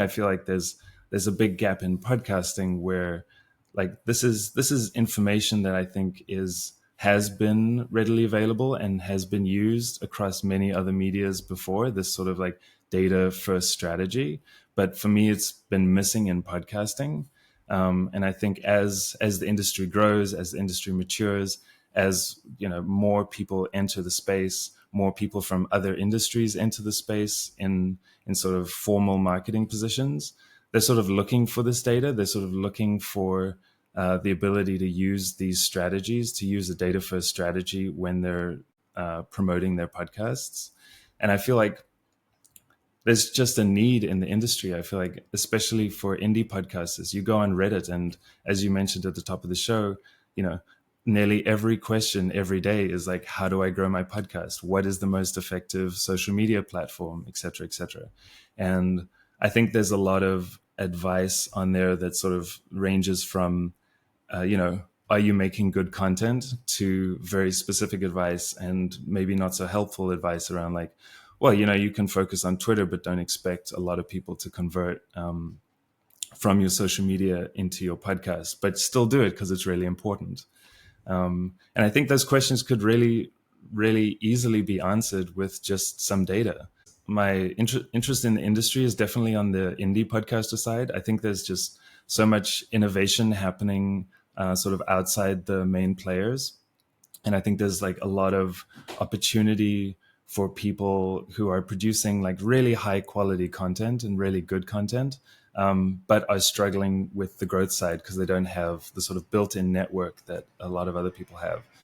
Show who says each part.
Speaker 1: I feel like there's a big gap in podcasting where like this is information that I think is has been readily available and has been used across many other medias before, this sort of like data first strategy. But for me, it's been missing in podcasting. And I think as the industry grows, as the industry matures, as more people enter the space, more people from other industries enter the space in sort of formal marketing positions, they're sort of looking for this data. They're sort of looking for the ability to use these strategies, to use a data first strategy when they're promoting their podcasts. And I feel like there's just a need in the industry. I feel like, especially for indie podcasters, you go on Reddit, and as you mentioned at the top of the show, you know, nearly every question every day is like, how do I grow my podcast? What is the most effective social media platform, et cetera, et cetera. And I think there's a lot of advice on there that sort of ranges from, are you making good content, to very specific advice and maybe not so helpful advice around like, well, you can focus on Twitter, but don't expect a lot of people to convert from your social media into your podcast, but still do it because it's really important. And I think those questions could really, really easily be answered with just some data. My interest in the industry is definitely on the indie podcaster side. I think there's just so much innovation happening sort of outside the main players. And I think there's like a lot of opportunity for people who are producing like really high quality content and really good content, but are struggling with the growth side because they don't have the sort of built-in network that a lot of other people have.